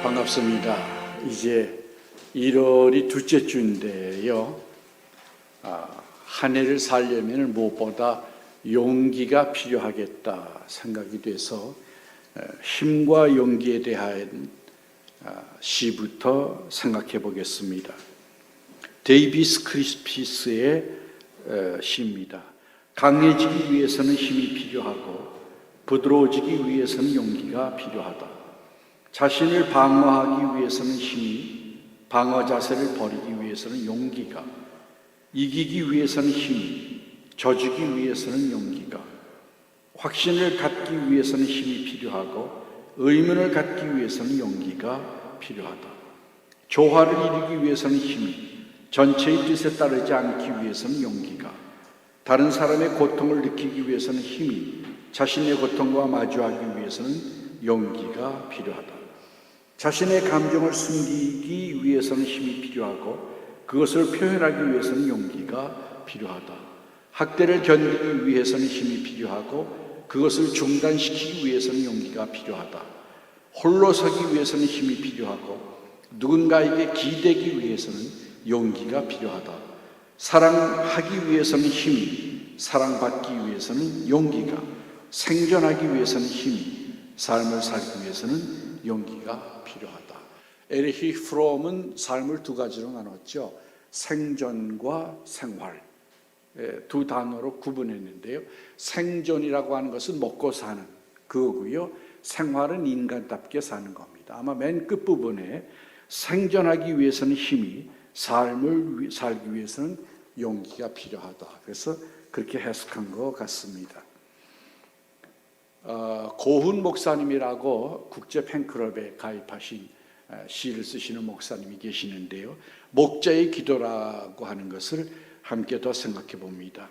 반갑습니다. 이제 1월이 둘째 주인데요. 한 해를 살려면 무엇보다 용기가 필요하겠다 생각이 돼서 힘과 용기에 대한 시부터 생각해 보겠습니다. 데이비스 크리스피스의 시입니다. 강해지기 위해서는 힘이 필요하고 부드러워지기 위해서는 용기가 필요하다. 자신을 방어하기 위해서는 힘이, 방어 자세를 버리기 위해서는 용기가, 이기기 위해서는 힘이, 져주기 위해서는 용기가, 확신을 갖기 위해서는 힘이 필요하고 의문을 갖기 위해서는 용기가 필요하다. 조화를 이루기 위해서는 힘이, 전체의 뜻에 따르지 않기 위해서는 용기가, 다른 사람의 고통을 느끼기 위해서는 힘이, 자신의 고통과 마주하기 위해서는 용기가 필요하다. 자신의 감정을 숨기기 위해서는 힘이 필요하고 그것을 표현하기 위해서는 용기가 필요하다. 학대를 견디기 위해서는 힘이 필요하고 그것을 중단시키기 위해서는 용기가 필요하다. 홀로 서기 위해서는 힘이 필요하고 누군가에게 기대기 위해서는 용기가 필요하다. 사랑하기 위해서는 힘이, 사랑받기 위해서는 용기가, 생존하기 위해서는 힘이, 삶을 살기 위해서는 용기가 필요하다. 에리히 프롬은 삶을 두 가지로 나눴죠. 생존과 생활, 두 단어로 구분했는데요. 생존이라고 하는 것은 먹고 사는 그거고요. 생활은 인간답게 사는 겁니다. 아마 맨 끝부분에 생존하기 위해서는 힘이, 삶을 살기 위해서는 용기가 필요하다. 그래서 그렇게 해석한 것 같습니다. 고훈 목사님이라고 국제 팬클럽에 가입하신 시를 쓰시는 목사님이 계시는데요. 목자의 기도라고 하는 것을 함께 더 생각해 봅니다.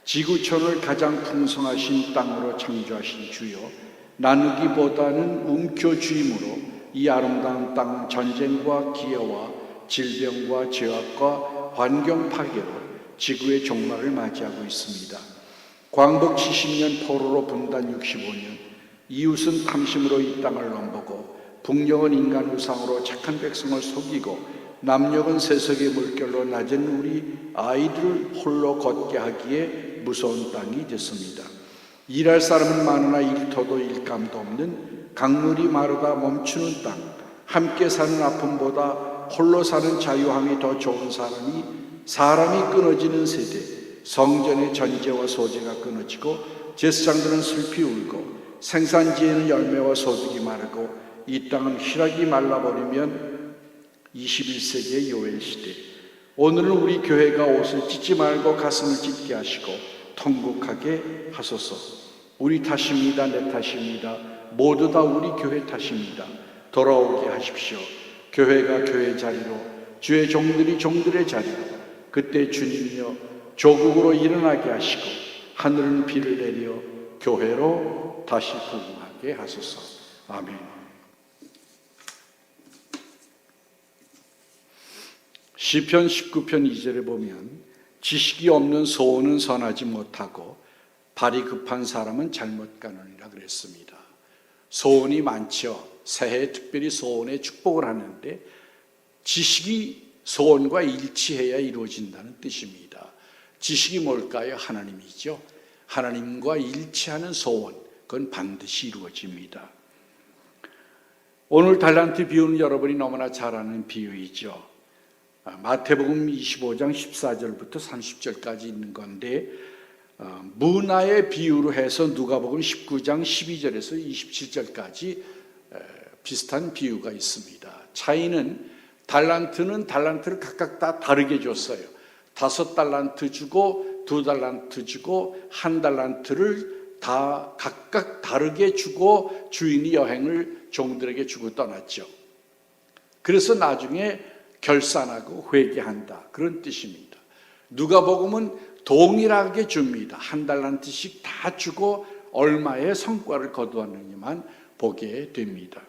지구촌을 가장 풍성하신 땅으로 창조하신 주여, 나누기보다는 움켜쥐임으로 이 아름다운 땅 전쟁과 기여와 질병과 죄악과 환경 파괴로 지구의 종말을 맞이하고 있습니다. 광복 70년 포로로 분단 65년, 이웃은 탐심으로 이 땅을 넘보고 북녘은 인간 우상으로 착한 백성을 속이고 남녘은 세속의 물결로 낮은 우리 아이들을 홀로 걷게 하기에 무서운 땅이 됐습니다. 일할 사람은 많으나 일터도 일감도 없는 강물이 마르다 멈추는 땅, 함께 사는 아픔보다 홀로 사는 자유함이 더 좋은 사람이 끊어지는 세대, 성전의 전제와 소재가 끊어지고 제사장들은 슬피 울고 생산지에는 열매와 소득이 마르고 이 땅은 희락이 말라버리면 21세기의 요엘 시대, 오늘은 우리 교회가 옷을 찢지 말고 가슴을 찢게 하시고 통곡하게 하소서. 우리 탓입니다. 내 탓입니다. 모두 다 우리 교회 탓입니다. 돌아오게 하십시오. 교회가 교회 자리로, 주의 종들이 종들의 자리로, 그때 주님이여 조국으로 일어나게 하시고 하늘은 비를 내려 교회로 다시 부흥하게 하소서. 아멘. 시편 19편 2절에 보면 지식이 없는 소원은 선하지 못하고 발이 급한 사람은 잘못 가느니라 그랬습니다. 소원이 많죠. 새해에 특별히 소원에 축복을 하는데 지식이 소원과 일치해야 이루어진다는 뜻입니다. 지식이 뭘까요? 하나님이죠. 하나님과 일치하는 소원, 그건 반드시 이루어집니다. 오늘 달란트 비유는 여러분이 너무나 잘 아는 비유이죠. 마태복음 25장 14절부터 30절까지 있는 건데 문화의 비유로 해서 누가복음 19장 12절에서 27절까지 비슷한 비유가 있습니다. 차이는 달란트는 달란트를 각각 다 다르게 줬어요. 5달란트 주고 2달란트 주고 1달란트를 다 각각 다르게 주고 주인이 여행을 종들에게 주고 떠났죠. 그래서 나중에 결산하고 회개한다, 그런 뜻입니다. 누가복음은 동일하게 줍니다. 1달란트씩 다 주고 얼마의 성과를 거두었느냐만 보게 됩니다.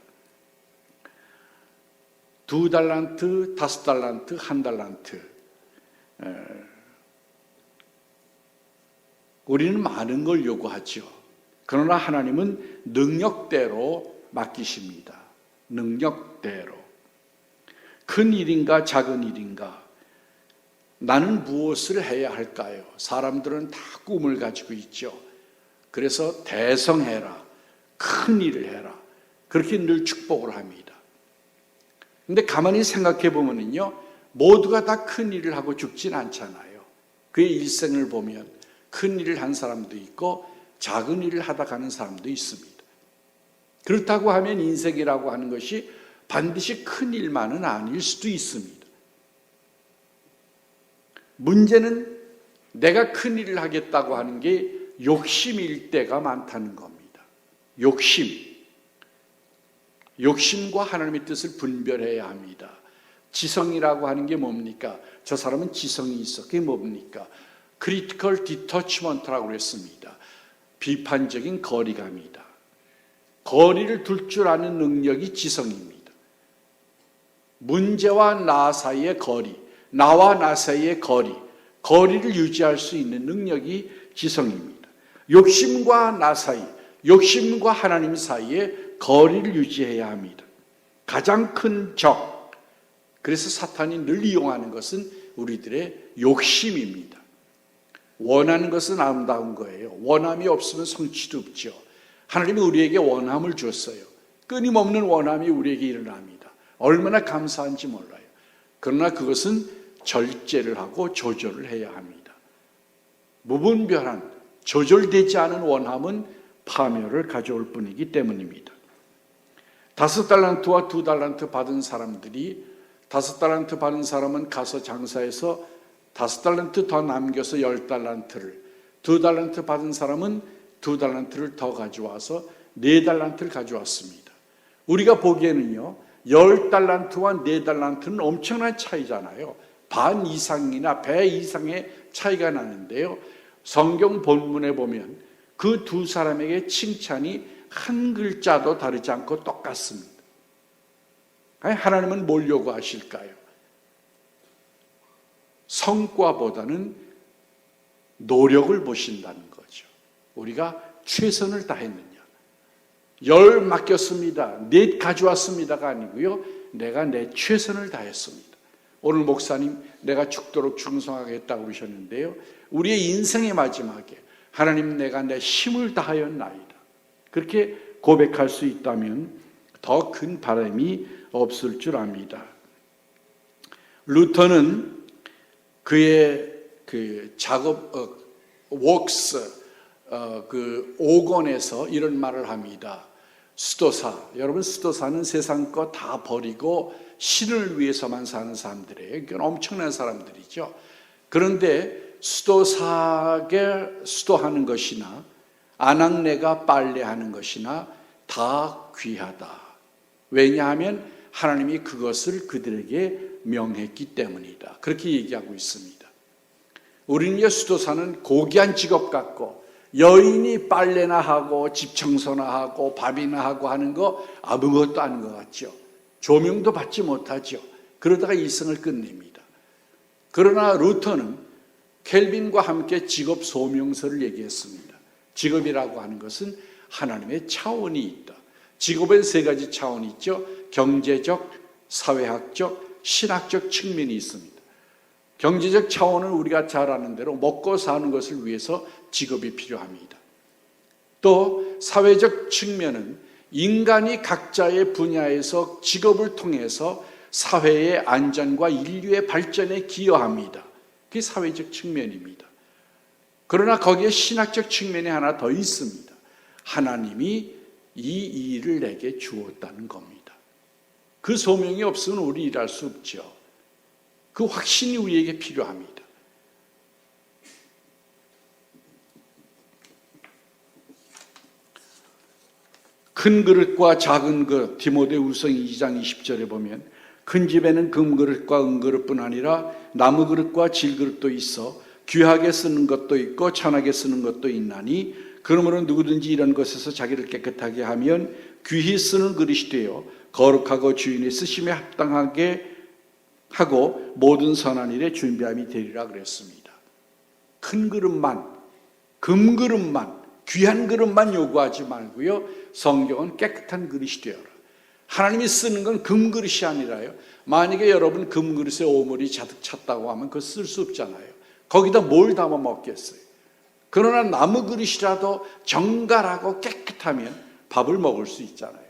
2달란트, 5달란트, 1달란트. 우리는 많은 걸 요구하죠. 그러나 하나님은 능력대로 맡기십니다. 능력대로. 큰 일인가 작은 일인가? 나는 무엇을 해야 할까요? 사람들은 다 꿈을 가지고 있죠. 그래서 대성해라, 큰 일을 해라, 그렇게 늘 축복을 합니다. 근데 가만히 생각해 보면요, 모두가 다 큰 일을 하고 죽진 않잖아요. 그의 일생을 보면 큰 일을 한 사람도 있고 작은 일을 하다 가는 사람도 있습니다. 그렇다고 하면 인생이라고 하는 것이 반드시 큰 일만은 아닐 수도 있습니다. 문제는 내가 큰 일을 하겠다고 하는 게 욕심일 때가 많다는 겁니다. 욕심과 하나님의 뜻을 분별해야 합니다. 지성이라고 하는 게 뭡니까? 저 사람은 지성이 있어. 그게 뭡니까? critical detachment라고 했습니다. 비판적인 거리감이다. 거리를 둘 줄 아는 능력이 지성입니다. 문제와 나 사이의 거리, 나와 나 사이의 거리를 유지할 수 있는 능력이 지성입니다. 욕심과 나 사이, 욕심과 하나님 사이에 거리를 유지해야 합니다. 가장 큰 적, 그래서 사탄이 늘 이용하는 것은 우리들의 욕심입니다. 원하는 것은 아름다운 거예요. 원함이 없으면 성취도 없죠. 하나님이 우리에게 원함을 줬어요. 끊임없는 원함이 우리에게 일어납니다. 얼마나 감사한지 몰라요. 그러나 그것은 절제를 하고 조절을 해야 합니다. 무분별한 조절되지 않은 원함은 파멸을 가져올 뿐이기 때문입니다. 5달란트와 2달란트 받은 사람들이 5달란트 받은 사람은 가서 장사해서 5달란트 더 남겨서 10달란트를, 2달란트 받은 사람은 2달란트를 더 가져와서 4달란트를 가져왔습니다. 우리가 보기에는요, 10달란트와 4달란트는 엄청난 차이잖아요. 반 이상이나 배 이상의 차이가 나는데요, 성경 본문에 보면 그 두 사람에게 칭찬이 한 글자도 다르지 않고 똑같습니다. 하나님은 뭘 요구하실까요? 성과보다는 노력을 보신다는 거죠. 우리가 최선을 다했느냐. 10 맡겼습니다, 4 가져왔습니다가 아니고요, 내가 내 최선을 다했습니다. 오늘 목사님 내가 죽도록 충성하겠다고 그러셨는데요, 우리의 인생의 마지막에 하나님 내가 내 힘을 다하였나이다, 그렇게 고백할 수 있다면 더 큰 바람이 없을 줄 압니다. 루터는 그의 그 작업 웍스 그 5권에서 이런 말을 합니다. 수도사, 여러분 수도사는 세상 거 다 버리고 신을 위해서만 사는 사람들이에요. 그건 엄청난 사람들이죠. 그런데 수도사가 수도하는 것이나 아낙네가 빨래하는 것이나 다 귀하다. 왜냐하면 하나님이 그것을 그들에게 명했기 때문이다. 그렇게 얘기하고 있습니다. 우리는 수도사는 고귀한 직업 같고 여인이 빨래나 하고 집 청소나 하고 밥이나 하고 하는 거 아무것도 아닌 것 같죠. 조명도 받지 못하죠. 그러다가 일생을 끝냅니다. 그러나 루터는 켈빈과 함께 직업 소명서를 얘기했습니다. 직업이라고 하는 것은 하나님의 차원이 있다. 직업엔 3가지 차원이 있죠. 경제적, 사회학적, 신학적 측면이 있습니다. 경제적 차원은 우리가 잘 아는 대로 먹고 사는 것을 위해서 직업이 필요합니다. 또 사회적 측면은 인간이 각자의 분야에서 직업을 통해서 사회의 안전과 인류의 발전에 기여합니다. 그게 사회적 측면입니다. 그러나 거기에 신학적 측면이 하나 더 있습니다. 하나님이 이 일을 내게 주었다는 겁니다. 그 소명이 없으면 우리 일할 수 없죠. 그 확신이 우리에게 필요합니다. 큰 그릇과 작은 그릇, 디모데후서 2장 20절에 보면 큰 집에는 금그릇과 은그릇뿐 아니라 나무그릇과 질그릇도 있어 귀하게 쓰는 것도 있고 천하게 쓰는 것도 있나니 그러므로 누구든지 이런 것에서 자기를 깨끗하게 하면 귀히 쓰는 그릇이 되어 거룩하고 주인의 쓰심에 합당하게 하고 모든 선한 일에 준비함이 되리라 그랬습니다. 큰 그릇만, 금그릇만, 귀한 그릇만 요구하지 말고요, 성경은 깨끗한 그릇이 되어라. 하나님이 쓰는 건 금그릇이 아니라요. 만약에 여러분 금그릇에 오물이 가득 찼다고 하면 그거 쓸 수 없잖아요. 거기다 뭘 담아 먹겠어요. 그러나 나무 그릇이라도 정갈하고 깨끗하면 밥을 먹을 수 있잖아요.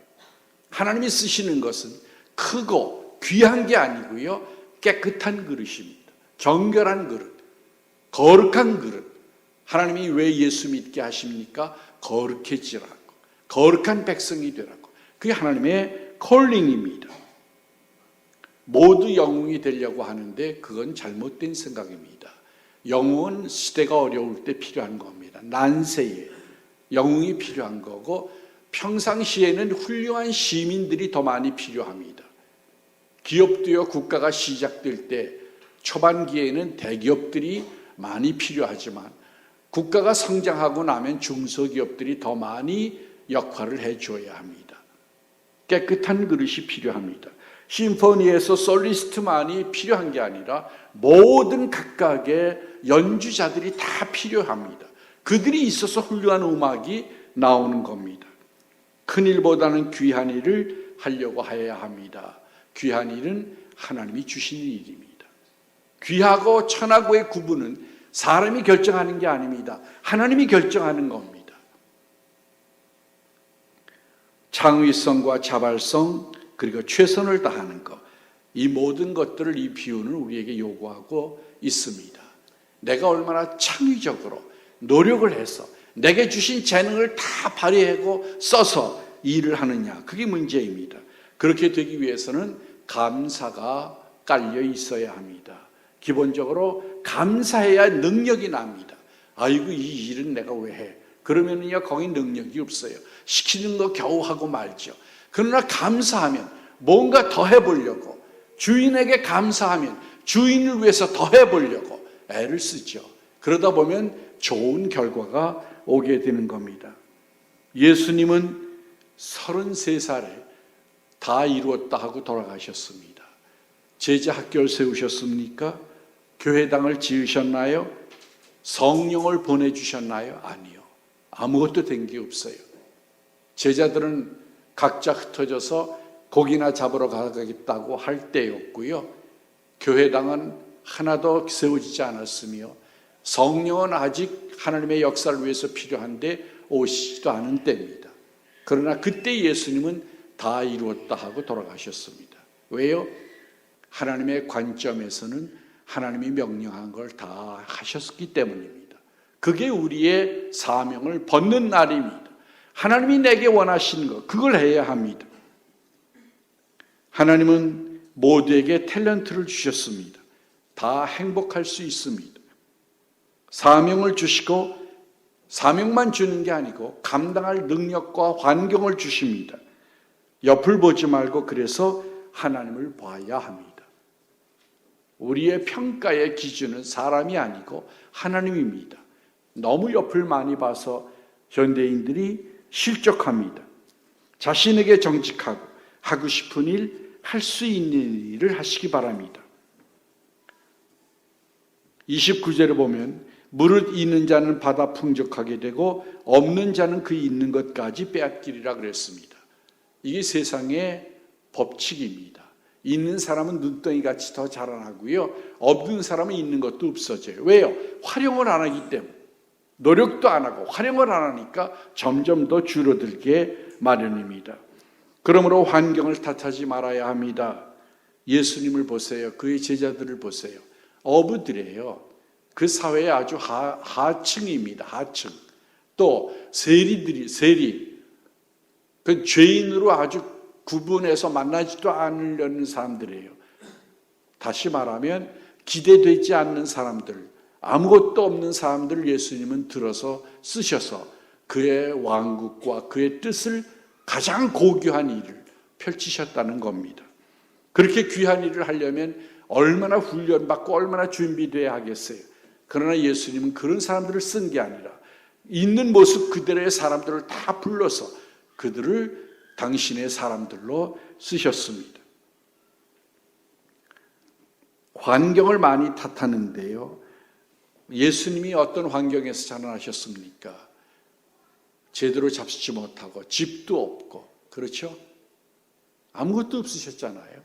하나님이 쓰시는 것은 크고 귀한 게 아니고요, 깨끗한 그릇입니다. 정결한 그릇, 거룩한 그릇. 하나님이 왜 예수 믿게 하십니까? 거룩해지라고, 거룩한 백성이 되라고. 그게 하나님의 콜링입니다. 모두 영웅이 되려고 하는데 그건 잘못된 생각입니다. 영웅은 시대가 어려울 때 필요한 겁니다. 난세에 영웅이 필요한 거고, 평상시에는 훌륭한 시민들이 더 많이 필요합니다. 기업도요, 국가가 시작될 때 초반기에는 대기업들이 많이 필요하지만 국가가 성장하고 나면 중소기업들이 더 많이 역할을 해줘야 합니다. 깨끗한 그릇이 필요합니다. 심포니에서 솔리스트만이 필요한 게 아니라 모든 각각의 연주자들이 다 필요합니다. 그들이 있어서 훌륭한 음악이 나오는 겁니다. 큰 일보다는 귀한 일을 하려고 해야 합니다. 귀한 일은 하나님이 주시는 일입니다. 귀하고 천하고의 구분은 사람이 결정하는 게 아닙니다. 하나님이 결정하는 겁니다. 창의성과 자발성, 그리고 최선을 다하는 것, 이 모든 것들을 이 비유는 우리에게 요구하고 있습니다. 내가 얼마나 창의적으로 노력을 해서 내게 주신 재능을 다 발휘하고 써서 일을 하느냐, 그게 문제입니다. 그렇게 되기 위해서는 감사가 깔려 있어야 합니다. 기본적으로 감사해야 능력이 납니다. 아이고, 이 일은 내가 왜 해? 그러면요, 거기 능력이 없어요. 시키는 거 겨우 하고 말죠. 그러나 감사하면 뭔가 더 해보려고, 주인에게 감사하면 주인을 위해서 더 해보려고 애를 쓰죠. 그러다 보면 좋은 결과가 오게 되는 겁니다. 예수님은 33살에 다 이루었다 하고 돌아가셨습니다. 제자 학교를 세우셨습니까? 교회당을 지으셨나요? 성령을 보내주셨나요? 아니요. 아무것도 된 게 없어요. 제자들은 각자 흩어져서 고기나 잡으러 가겠다고 할 때였고요. 교회당은 하나도 세워지지 않았으며 성령은 아직 하나님의 역사를 위해서 필요한데 오시지도 않은 때입니다. 그러나 그때 예수님은 다 이루었다 하고 돌아가셨습니다. 왜요? 하나님의 관점에서는 하나님이 명령한 걸 다 하셨기 때문입니다. 그게 우리의 사명을 벗는 날입니다. 하나님이 내게 원하시는 것, 그걸 해야 합니다. 하나님은 모두에게 탤런트를 주셨습니다. 다 행복할 수 있습니다. 사명을 주시고 사명만 주는 게 아니고 감당할 능력과 환경을 주십니다. 옆을 보지 말고 그래서 하나님을 봐야 합니다. 우리의 평가의 기준은 사람이 아니고 하나님입니다. 너무 옆을 많이 봐서 현대인들이 실족합니다. 자신에게 정직하고 하고 싶은 일, 할 수 있는 일을 하시기 바랍니다. 29절에 보면 무릇 있는 자는 받아 풍족하게 되고 없는 자는 그 있는 것까지 빼앗기리라 그랬습니다. 이게 세상의 법칙입니다. 있는 사람은 눈덩이같이 더 자라나고요, 없는 사람은 있는 것도 없어져요. 왜요? 활용을 안 하기 때문에. 노력도 안 하고 활용을 안 하니까 점점 더 줄어들게 마련입니다. 그러므로 환경을 탓하지 말아야 합니다. 예수님을 보세요. 그의 제자들을 보세요. 어부들이에요. 그 사회의 아주 하층입니다. 하층. 또 세리. 그 죄인으로 아주 구분해서 만나지도 않으려는 사람들이에요. 다시 말하면 기대되지 않는 사람들, 아무것도 없는 사람들을 예수님은 들어서 쓰셔서 그의 왕국과 그의 뜻을 가장 고귀한 일을 펼치셨다는 겁니다. 그렇게 귀한 일을 하려면 얼마나 훈련받고 얼마나 준비돼야 하겠어요. 그러나 예수님은 그런 사람들을 쓴 게 아니라 있는 모습 그대로의 사람들을 다 불러서 그들을 당신의 사람들로 쓰셨습니다. 환경을 많이 탓하는데요, 예수님이 어떤 환경에서 자라나셨습니까? 제대로 잡수지 못하고 집도 없고, 그렇죠? 아무것도 없으셨잖아요.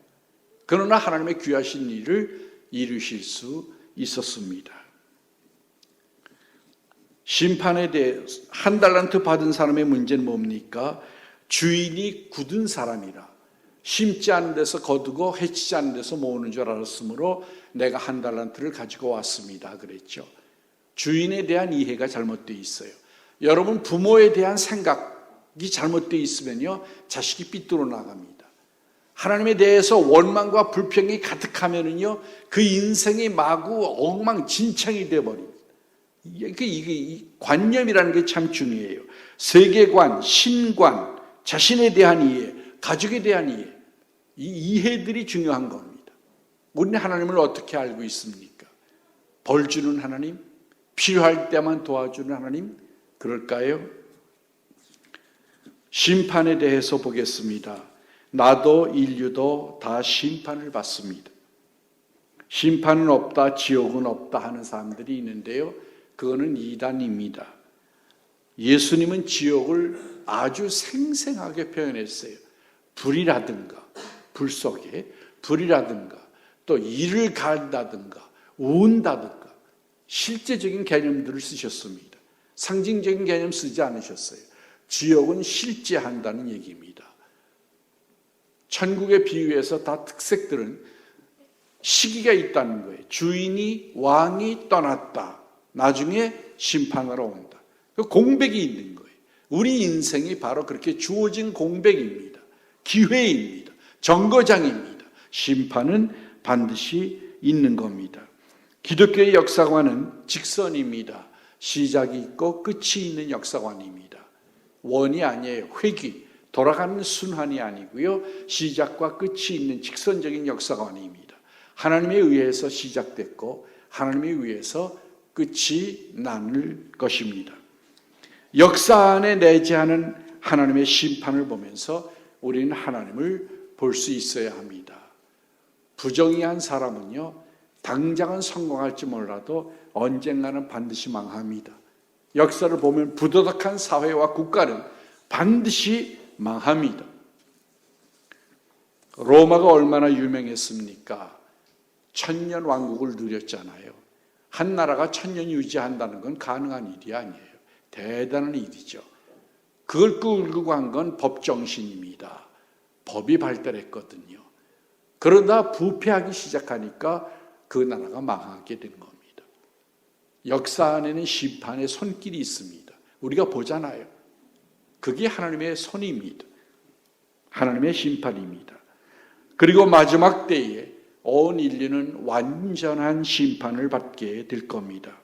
그러나 하나님의 귀하신 일을 이루실 수 있었습니다. 심판에 대해 한 달란트 받은 사람의 문제는 뭡니까? 주인이 굳은 사람이라 심지 않은 데서 거두고 해치지 않은 데서 모으는 줄 알았으므로 내가 한 달란트를 가지고 왔습니다 그랬죠. 주인에 대한 이해가 잘못되어 있어요. 여러분 부모에 대한 생각이 잘못되어 있으면요 자식이 삐뚤어 나갑니다. 하나님에 대해서 원망과 불평이 가득하면은요 그 인생이 마구 엉망진창이 되어버립니다. 이게 관념이라는 게 참 중요해요. 세계관, 신관, 자신에 대한 이해, 가족에 대한 이해, 이 이해들이 중요한 겁니다. 우리는 하나님을 어떻게 알고 있습니까? 벌 주는 하나님? 필요할 때만 도와주는 하나님? 그럴까요? 심판에 대해서 보겠습니다. 나도 인류도 다 심판을 받습니다. 심판은 없다, 지옥은 없다 하는 사람들이 있는데요. 그거는 이단입니다. 예수님은 지옥을 아주 생생하게 표현했어요. 불이라든가, 불 속에 불이라든가, 또 이를 갈다든가, 운다든가, 실제적인 개념들을 쓰셨습니다. 상징적인 개념 쓰지 않으셨어요. 지옥은 실제한다는 얘기입니다. 천국의 비유에서 다 특색들은 시기가 있다는 거예요. 주인이, 왕이 떠났다. 나중에 심판하러 온다. 공백이 있는 거예요. 우리 인생이 바로 그렇게 주어진 공백입니다. 기회입니다. 정거장입니다. 심판은 반드시 있는 겁니다. 기독교의 역사관은 직선입니다. 시작이 있고 끝이 있는 역사관입니다. 원이 아니에요. 회귀, 돌아가는 순환이 아니고요. 시작과 끝이 있는 직선적인 역사관입니다. 하나님에 의해서 시작됐고 하나님에 의해서 끝이 나눌 것입니다. 역사 안에 내재하는 하나님의 심판을 보면서 우리는 하나님을 볼 수 있어야 합니다. 부정의한 사람은요, 당장은 성공할지 몰라도 언젠가는 반드시 망합니다. 역사를 보면 부도덕한 사회와 국가는 반드시 망합니다. 로마가 얼마나 유명했습니까? 천년 왕국을 누렸잖아요. 한 나라가 천년 유지한다는 건 가능한 일이 아니에요. 대단한 일이죠. 그걸 끌고 간 건 법정신입니다. 법이 발달했거든요. 그러다 부패하기 시작하니까 그 나라가 망하게 된 겁니다. 역사 안에는 심판의 손길이 있습니다. 우리가 보잖아요. 그게 하나님의 손입니다. 하나님의 심판입니다. 그리고 마지막 때에 온 인류는 완전한 심판을 받게 될 겁니다.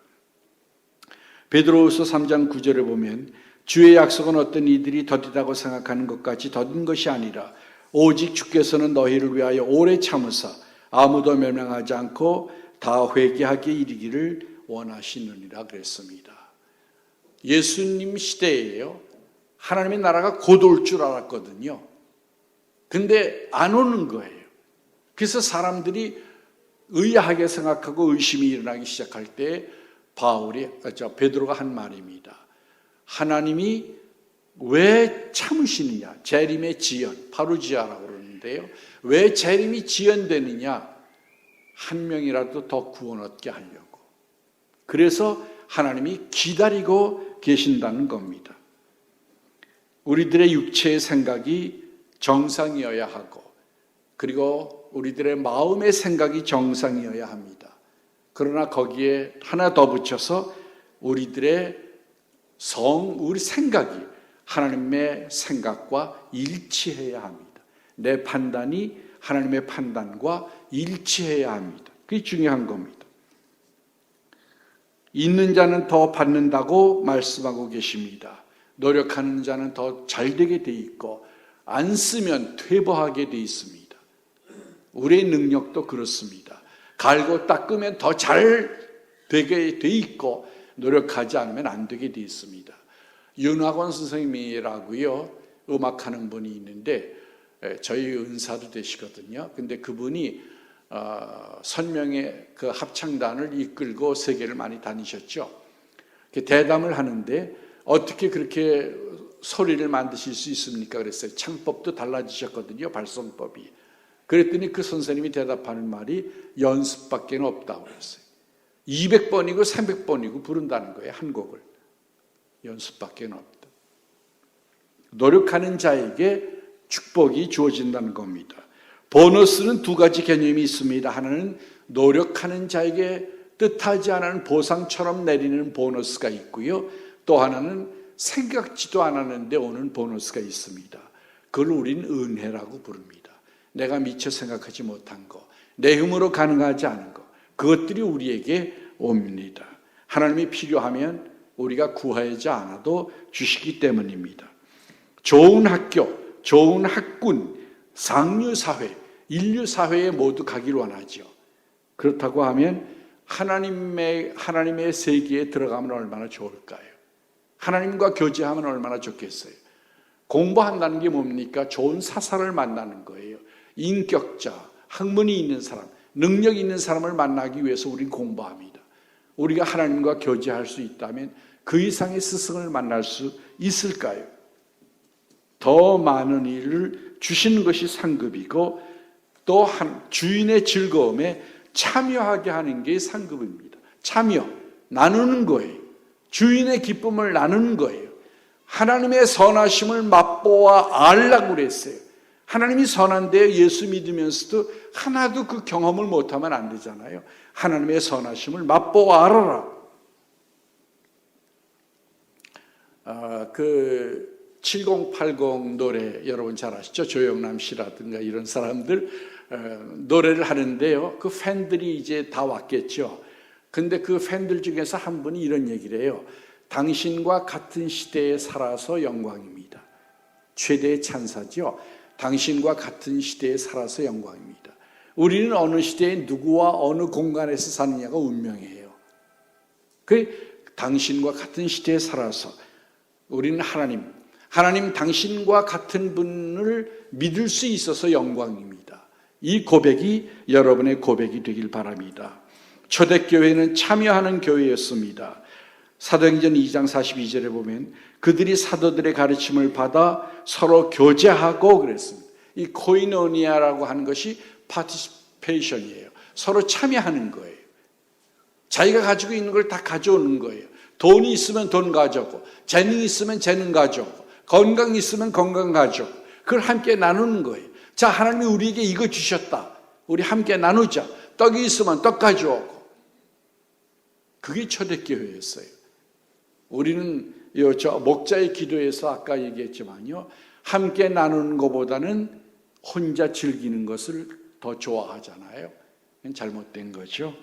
베드로후서 3장 9절에 보면 주의 약속은 어떤 이들이 더디다고 생각하는 것까지 더딘 것이 아니라 오직 주께서는 너희를 위하여 오래 참으사 아무도 멸망하지 않고 다 회개하게 이르기를 원하시느니라 그랬습니다. 예수님 시대에요. 하나님의 나라가 곧 올 줄 알았거든요. 근데 안 오는 거예요. 그래서 사람들이 의아하게 생각하고 의심이 일어나기 시작할 때 베드로가 한 말입니다. 하나님이 왜 참으시느냐? 재림의 지연, 파루지아라고 그러는데요. 왜 재림이 지연되느냐? 한 명이라도 더 구원 얻게 하려고. 그래서 하나님이 기다리고 계신다는 겁니다. 우리들의 육체의 생각이 정상이어야 하고, 그리고 우리들의 마음의 생각이 정상이어야 합니다. 그러나 거기에 하나 더 붙여서 우리들의 우리 생각이 하나님의 생각과 일치해야 합니다. 내 판단이 하나님의 판단과 일치해야 합니다. 그게 중요한 겁니다. 있는 자는 더 받는다고 말씀하고 계십니다. 노력하는 자는 더 잘되게 돼 있고 안 쓰면 퇴보하게 돼 있습니다. 우리의 능력도 그렇습니다. 갈고 닦으면 더 잘 되게 돼 있고 노력하지 않으면 안 되게 돼 있습니다. 윤학원 선생님이라고요, 음악하는 분이 있는데 저희 은사도 되시거든요. 근데 그분이 선명의 그 합창단을 이끌고 세계를 많이 다니셨죠. 대담을 하는데 어떻게 그렇게 소리를 만드실 수 있습니까? 그랬어요. 창법도 달라지셨거든요. 발성법이. 그랬더니 그 선생님이 대답하는 말이 연습밖에 없다고 그랬어요. 200번이고 300번이고 부른다는 거예요. 한 곡을. 연습밖에 없다. 노력하는 자에게 축복이 주어진다는 겁니다. 보너스는 두 가지 개념이 있습니다. 하나는 노력하는 자에게 뜻하지 않은 보상처럼 내리는 보너스가 있고요. 또 하나는 생각지도 않았는데 오는 보너스가 있습니다. 그걸 우리는 은혜라고 부릅니다. 내가 미처 생각하지 못한 거, 내 힘으로 가능하지 않은 거, 그것들이 우리에게 옵니다. 하나님이 필요하면 우리가 구하지 않아도 주시기 때문입니다. 좋은 학교, 좋은 학군, 상류사회, 인류사회에 모두 가길 원하죠. 그렇다고 하면 하나님의 세계에 들어가면 얼마나 좋을까요? 하나님과 교제하면 얼마나 좋겠어요? 공부한다는 게 뭡니까? 좋은 사사를 만나는 거예요. 인격자, 학문이 있는 사람, 능력 있는 사람을 만나기 위해서 우리는 공부합니다. 우리가 하나님과 교제할 수 있다면 그 이상의 스승을 만날 수 있을까요? 더 많은 일을 주시는 것이 상급이고 또 주인의 즐거움에 참여하게 하는 게 상급입니다. 참여, 나누는 거예요. 주인의 기쁨을 나누는 거예요. 하나님의 선하심을 맛보아 알라고 그랬어요. 하나님이 선한데 예수 믿으면서도 하나도 그 경험을 못하면 안 되잖아요. 하나님의 선하심을 맛보아 알아라. 그 7080 노래 여러분 잘 아시죠? 조영남 씨라든가 이런 사람들 노래를 하는데요. 그 팬들이 이제 다 왔겠죠. 근데 그 팬들 중에서 한 분이 이런 얘기를 해요. 당신과 같은 시대에 살아서 영광입니다. 최대의 찬사죠. 당신과 같은 시대에 살아서 영광입니다. 우리는 어느 시대에 누구와 어느 공간에서 사느냐가 운명이에요. 그 당신과 같은 시대에 살아서 우리는 하나님 당신과 같은 분을 믿을 수 있어서 영광입니다. 이 고백이 여러분의 고백이 되길 바랍니다. 초대교회는 참여하는 교회였습니다. 사도행전 2장 42절에 보면 그들이 사도들의 가르침을 받아 서로 교제하고 그랬습니다. 이 코이노니아라고 하는 것이 파티시페이션이에요. 서로 참여하는 거예요. 자기가 가지고 있는 걸 다 가져오는 거예요. 돈이 있으면 돈 가져오고, 재능이 있으면 재능 가져오고, 건강이 있으면 건강 가져오고, 그걸 함께 나누는 거예요. 자, 하나님이 우리에게 이거 주셨다. 우리 함께 나누자. 떡이 있으면 떡 가져오고. 그게 초대교회였어요. 우리는 목자의 기도에서 아까 얘기했지만요. 함께 나누는 것보다는 혼자 즐기는 것을 더 좋아하잖아요. 그건 잘못된 거죠.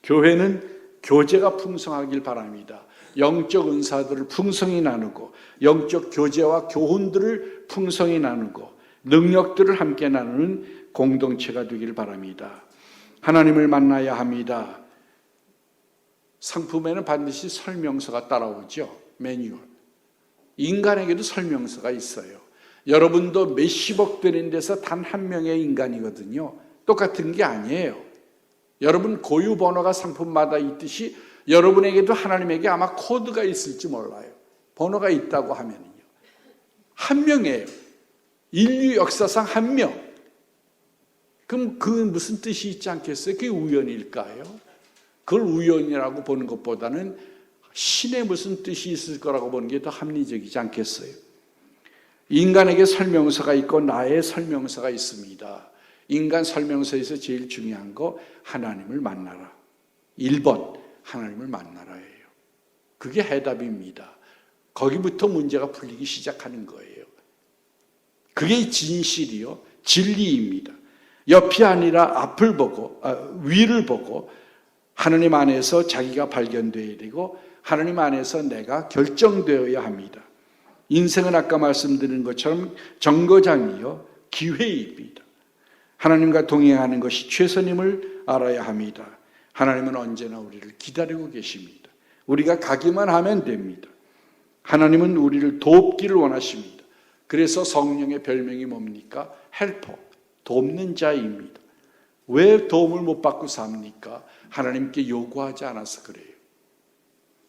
교회는 교제가 풍성하길 바랍니다. 영적 은사들을 풍성히 나누고 영적 교제와 교훈들을 풍성히 나누고 능력들을 함께 나누는 공동체가 되길 바랍니다. 하나님을 만나야 합니다. 상품에는 반드시 설명서가 따라오죠. 매뉴얼. 인간에게도 설명서가 있어요. 여러분도 몇십억 되는 데서 단 한 명의 인간이거든요. 똑같은 게 아니에요. 여러분 고유 번호가 상품마다 있듯이 여러분에게도 하나님에게 아마 코드가 있을지 몰라요. 번호가 있다고 하면요. 한 명이에요. 인류 역사상 한 명. 그럼 그 무슨 뜻이 있지 않겠어요? 그게 우연일까요? 그걸 우연이라고 보는 것보다는 신의 무슨 뜻이 있을 거라고 보는 게 더 합리적이지 않겠어요? 인간에게 설명서가 있고 나의 설명서가 있습니다. 인간 설명서에서 제일 중요한 거 하나님을 만나라. 1번 하나님을 만나라예요. 그게 해답입니다. 거기부터 문제가 풀리기 시작하는 거예요. 그게 진실이요. 진리입니다. 옆이 아니라 앞을 보고 위를 보고 하나님 안에서 자기가 발견되어야 되고 하나님 안에서 내가 결정되어야 합니다. 인생은 아까 말씀드린 것처럼 정거장이요. 기회입니다. 하나님과 동행하는 것이 최선임을 알아야 합니다. 하나님은 언제나 우리를 기다리고 계십니다. 우리가 가기만 하면 됩니다. 하나님은 우리를 돕기를 원하십니다. 그래서 성령의 별명이 뭡니까? 헬퍼, 돕는 자입니다. 왜 도움을 못 받고 삽니까? 하나님께 요구하지 않아서 그래요.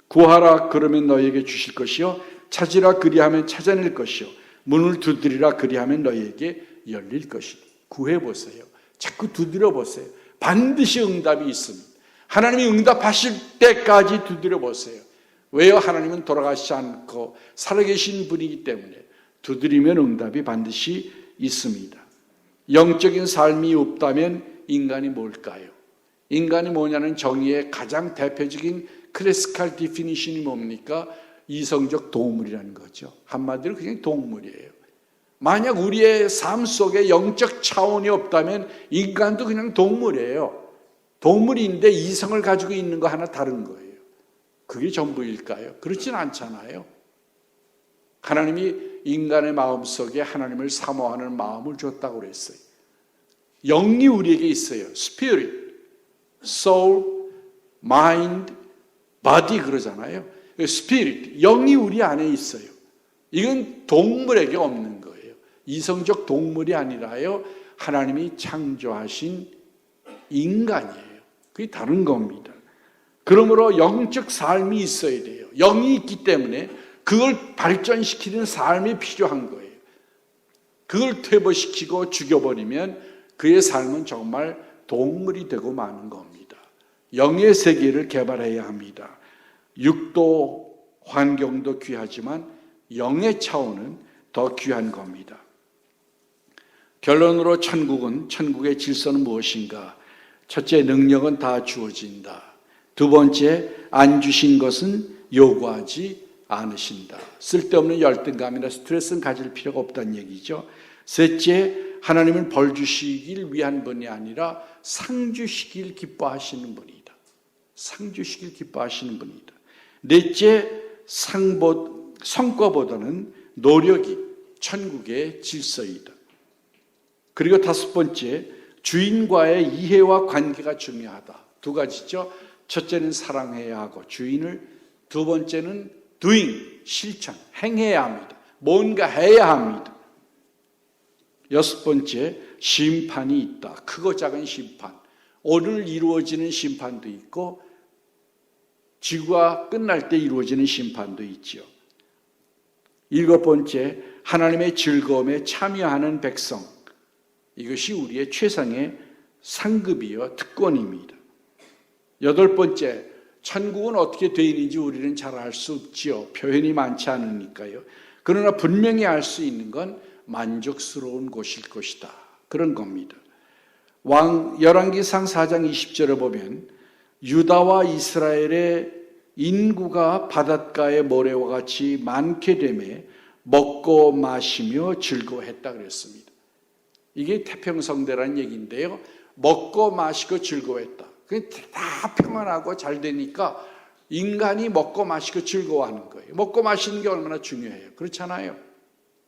구하라 그러면 너에게 주실 것이요 찾으라 그리하면 찾아낼 것이요 문을 두드리라 그리하면 너희에게 열릴 것이니. 구해보세요. 자꾸 두드려보세요. 반드시 응답이 있습니다. 하나님이 응답하실 때까지 두드려보세요. 왜요? 하나님은 돌아가시지 않고 살아계신 분이기 때문에 두드리면 응답이 반드시 있습니다. 영적인 삶이 없다면 인간이 뭘까요? 인간이 뭐냐는 정의의 가장 대표적인 클래시컬 디피니션이 뭡니까? 이성적 동물이라는 거죠. 한마디로 그냥 동물이에요. 만약 우리의 삶 속에 영적 차원이 없다면 인간도 그냥 동물이에요. 동물인데 이성을 가지고 있는 거 하나 다른 거예요. 그게 전부일까요? 그렇진 않잖아요. 하나님이 인간의 마음속에 하나님을 사모하는 마음을 줬다고 그랬어요. 영이 우리에게 있어요. Spirit, Soul, Mind, Body 그러잖아요. Spirit, 영이 우리 안에 있어요. 이건 동물에게 없는 거예요. 이성적 동물이 아니라요. 하나님이 창조하신 인간이에요. 그게 다른 겁니다. 그러므로 영적 삶이 있어야 돼요. 영이 있기 때문에 그걸 발전시키는 삶이 필요한 거예요. 그걸 퇴보시키고 죽여버리면 그의 삶은 정말 동물이 되고 마는 겁니다. 영의 세계를 개발해야 합니다. 육도 환경도 귀하지만 영의 차원은 더 귀한 겁니다. 결론으로 천국의 질서는 무엇인가? 첫째, 능력은 다 주어진다. 두 번째, 안 주신 것은 요구하지 않으신다. 쓸데없는 열등감이나 스트레스는 가질 필요가 없다는 얘기죠. 셋째, 하나님은 벌 주시길 위한 분이 아니라 상 주시길 기뻐하시는 분이다. 상 주시길 기뻐하시는 분이다. 넷째, 성과보다는 노력이 천국의 질서이다. 그리고 다섯 번째, 주인과의 이해와 관계가 중요하다. 두 가지죠. 첫째는 사랑해야 하고 주인을, 두 번째는 doing, 실천, 행해야 합니다. 뭔가 해야 합니다. 여섯 번째, 심판이 있다. 크고 작은 심판. 오늘 이루어지는 심판도 있고 지구가 끝날 때 이루어지는 심판도 있죠. 일곱 번째, 하나님의 즐거움에 참여하는 백성. 이것이 우리의 최상의 상급이요 특권입니다. 여덟 번째, 천국은 어떻게 되어 있는지 우리는 잘 알 수 없지요. 표현이 많지 않으니까요. 그러나 분명히 알 수 있는 건 만족스러운 곳일 것이다. 그런 겁니다. 열왕기상 4장 20절에 보면 유다와 이스라엘의 인구가 바닷가의 모래와 같이 많게 되매 먹고 마시며 즐거워했다 그랬습니다. 이게 태평성대라는 얘기인데요. 먹고 마시고 즐거워했다. 다 평안하고 잘 되니까 인간이 먹고 마시고 즐거워하는 거예요. 먹고 마시는 게 얼마나 중요해요. 그렇잖아요.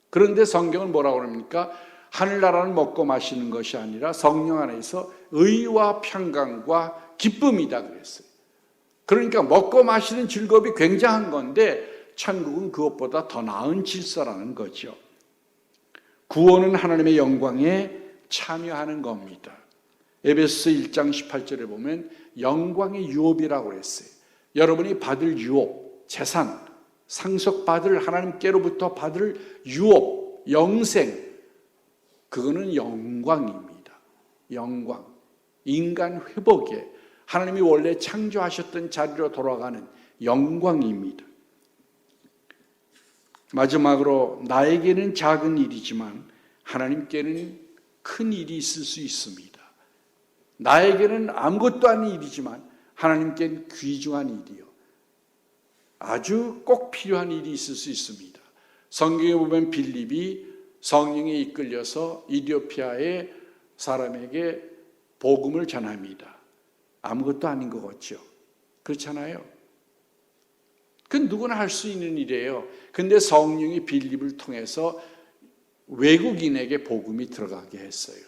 그런데 성경은 뭐라고 합니까? 하늘나라는 먹고 마시는 것이 아니라 성령 안에서 의와 평강과 기쁨이다 그랬어요. 그러니까 먹고 마시는 즐거움이 굉장한 건데 천국은 그것보다 더 나은 질서라는 거죠. 구원은 하나님의 영광에 참여하는 겁니다. 에베소서 1장 18절에 보면 영광의 유업이라고 그랬어요. 여러분이 받을 유업, 재산, 상속받을 하나님께로부터 받을 유업, 영생, 그거는 영광입니다. 영광, 인간 회복에 하나님이 원래 창조하셨던 자리로 돌아가는 영광입니다. 마지막으로 나에게는 작은 일이지만 하나님께는 큰 일이 있을 수 있습니다. 나에게는 아무것도 아닌 일이지만 하나님께는 귀중한 일이요. 아주 꼭 필요한 일이 있을 수 있습니다. 성경에 보면 빌립이 성령에 이끌려서 이디오피아의 사람에게 복음을 전합니다. 아무것도 아닌 것 같죠. 그렇잖아요. 그건 누구나 할 수 있는 일이에요. 근데 성령이 빌립을 통해서 외국인에게 복음이 들어가게 했어요.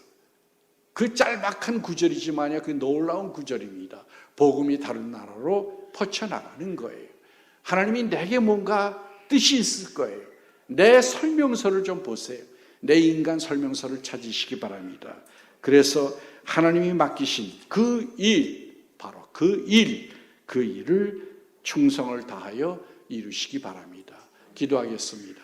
그 짤막한 구절이지만요, 그 놀라운 구절입니다. 복음이 다른 나라로 퍼쳐나가는 거예요. 하나님이 내게 뭔가 뜻이 있을 거예요. 내 설명서를 좀 보세요. 내 인간 설명서를 찾으시기 바랍니다. 그래서 하나님이 맡기신 그 일, 바로 그 일을 충성을 다하여 이루시기 바랍니다. 기도하겠습니다.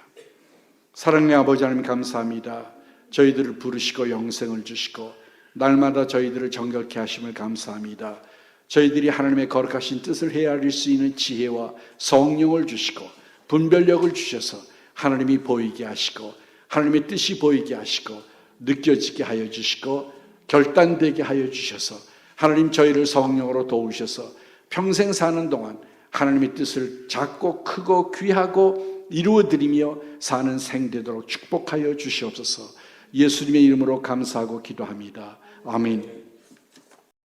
사랑의 아버지 하나님 감사합니다. 저희들을 부르시고 영생을 주시고 날마다 저희들을 정결케 하심을 감사합니다. 저희들이 하나님의 거룩하신 뜻을 헤아릴 수 있는 지혜와 성령을 주시고 분별력을 주셔서 하나님이 보이게 하시고 하나님의 뜻이 보이게 하시고 느껴지게 하여 주시고 결단되게 하여 주셔서 하나님 저희를 성령으로 도우셔서 평생 사는 동안 하나님의 뜻을 작고 크고 귀하고 이루어드리며 사는 생되도록 축복하여 주시옵소서. 예수님의 이름으로 감사하고 기도합니다. 아멘.